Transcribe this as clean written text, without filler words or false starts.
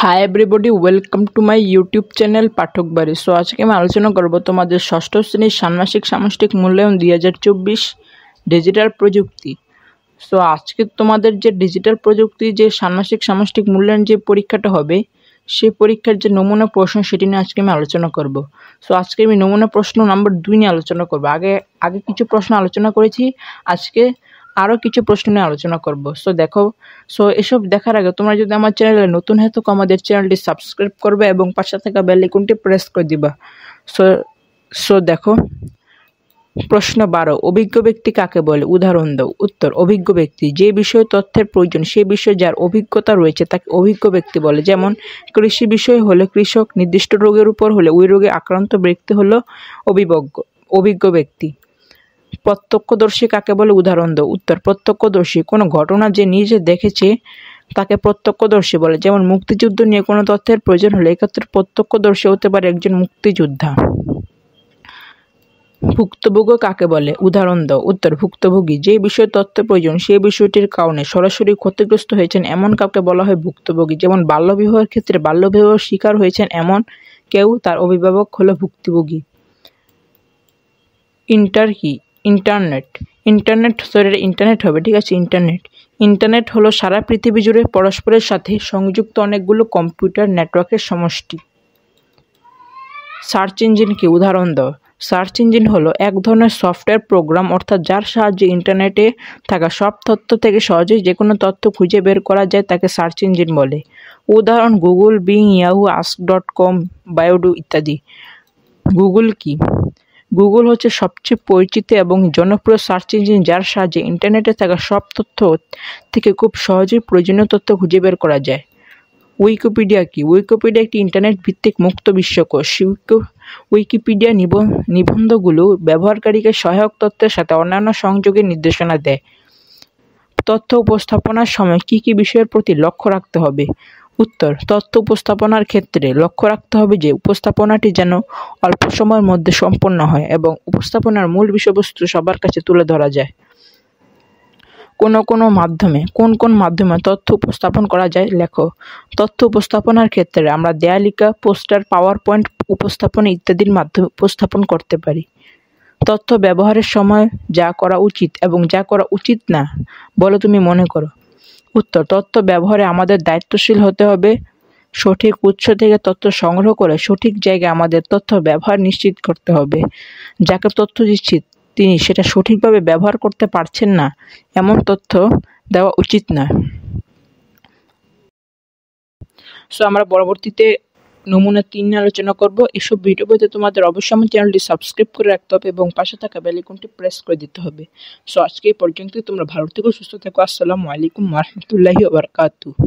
High everybody, welcome to my YouTube channel Pathak Bari. So আজকে আমি আলোচনা করব তোমাদের ষষ্ঠ শ্রেণীর ষান্মাসিক সামষ্টিক মূল্যায়ন 2024 ডিজিটাল প্রযুক্তি। সো আজকে তোমাদের যে ডিজিটাল প্রযুক্তি যে ষান্মাসিক সামষ্টিক মূল্যায়ন যে পরীক্ষাটা হবে, সেই পরীক্ষার যে নমুনা প্রশ্ন সেটি নিয়ে আজকে আমি আলোচনা করব। সো আজকে আমি নমুনা প্রশ্ন নাম্বার 2 নিয়ে আলোচনা করব। আগে কিছু প্রশ্ন আলোচনা করেছি, আজকে আরও কিছু প্রশ্ন নিয়ে আলোচনা করব। সো এসব দেখার আগে তোমরা যদি আমার চ্যানেলে নতুন হয়ে থাকো, আমাদের চ্যানেলটি সাবস্ক্রাইব করবে এবং পাশে থাকা বেল আইকনটি প্রেস করে দিবা। সো দেখো, প্রশ্ন 12, অভিজ্ঞ ব্যক্তি কাকে বলে? উদাহরণ দাও। উত্তর, অভিজ্ঞ ব্যক্তি যে বিষয়ে তথ্যের প্রয়োজন সে বিষয়ে যার অভিজ্ঞতা রয়েছে তাকে অভিজ্ঞ ব্যক্তি বলে। যেমন কৃষি বিষয় হলে কৃষক, নির্দিষ্ট রোগের উপর হলে ওই রোগে আক্রান্ত ব্যক্তি হলো অভিজ্ঞ ব্যক্তি। প্রত্যক্ষদর্শী কাকে বলে? উদাহরণ দাও। উত্তর, প্রত্যক্ষদর্শী কোনো ঘটনা যে নিজে দেখেছে তাকে প্রত্যক্ষদর্শী বলে। যেমন মুক্তিযুদ্ধ নিয়ে কোনো তথ্যের প্রয়োজন হলে এক্ষেত্রে প্রত্যক্ষদর্শী হতে পারে একজন মুক্তিযোদ্ধা। ভুক্তভোগী কাকে বলে? উদাহরণ দাও। উত্তর, ভুক্তভোগী যে বিষয়ে তথ্য প্রয়োজন সেই বিষয়টির কারণে সরাসরি ক্ষতিগ্রস্ত হয়েছেন এমন কাউকে বলা হয় ভুক্তভোগী। যেমন বাল্যবিবাহের ক্ষেত্রে বাল্যবিবাহের শিকার হয়েছেন এমন কেউ, তার অভিভাবক হলো ভুক্তভোগী। ইন্টারনেট হবে, ঠিক আছে। ইন্টারনেট হলো সারা পৃথিবী জুড়ে পরস্পরের সাথে সংযুক্ত অনেকগুলো কম্পিউটার নেটওয়ার্কের সমষ্টি। সার্চ ইঞ্জিন কি? উদাহরণ দাও। সার্চ ইঞ্জিন হলো এক ধরনের সফটওয়্যার প্রোগ্রাম, অর্থাৎ যার সাহায্যে ইন্টারনেটে থাকা সব তথ্য থেকে সহজেই যে কোনো তথ্য খুঁজে বের করা যায় তাকে সার্চ ইঞ্জিন বলে। উদাহরণ গুগল, বিং, ইয়াহু, ask.com, বায়োডু ইত্যাদি। গুগল কি? গুগল হচ্ছে সবচেয়ে পরিচিত এবং জনপ্রিয় সার্চ ইঞ্জিন যার সাহায্যে ইন্টারনেটে থাকা সব তথ্য থেকে খুব সহজেই প্রয়োজনীয় তথ্য খুঁজে বের করা যায়। উইকিপিডিয়া কি? উইকিপিডিয়া একটি ইন্টারনেট ভিত্তিক মুক্ত বিশ্বকোষ। উইকিপিডিয়া নিবন্ধগুলো ব্যবহারকারীকে সহায়ক তথ্যের সাথে অন্যান্য সংযোগের নির্দেশনা দেয়। তথ্য উপস্থাপনার সময় কী কী বিষয়ের প্রতি লক্ষ্য রাখতে হবে? উত্তর, তথ্য উপস্থাপনার ক্ষেত্রে লক্ষ্য রাখতে হবে যে উপস্থাপনাটি যেন অল্প সময়ের মধ্যে সম্পন্ন হয় এবং উপস্থাপনার মূল বিষয়বস্তু সবার কাছে তুলে ধরা যায়। কোন মাধ্যমে তথ্য উপস্থাপন করা যায়? লেখো। তথ্য উপস্থাপনার ক্ষেত্রে আমরা দেয়ালিকা, পোস্টার, পাওয়ার পয়েন্ট উপস্থাপনা ইত্যাদির মাধ্যমে উপস্থাপন করতে পারি। তথ্য ব্যবহারের সময় যা করা উচিত এবং যা করা উচিত না বলে তুমি মনে করো? উত্তর, তথ্য ব্যবহারে আমাদের দায়িত্বশীল হতে হবে। সঠিক উৎস থেকে তথ্য সংগ্রহ করে সঠিক জায়গায় আমাদের তথ্য ব্যবহার নিশ্চিত করতে হবে। যাকে তথ্য দিচ্ছি তিনি সেটা সঠিকভাবে ব্যবহার করতে পারছেন না এমন তথ্য দেওয়া উচিত না। সো আমরা পরবর্তীতে নমুনা 3 নিয়ে আলোচনা করব। এসব ভিডিও পেতে তোমাদের অবশ্যই আমার চ্যানেলটি সাবস্ক্রাইব করে রাখতে হবে এবং পাশে থাকা বেল আইকনটি প্রেস করে দিতে হবে। সো আজকে এই পর্যন্ত, তোমরা ভালো থেকো, সুস্থ থেকো। আসসালামু আলাইকুম ওয়া রাহমাতুল্লাহি ওয়া বারাকাতুহু।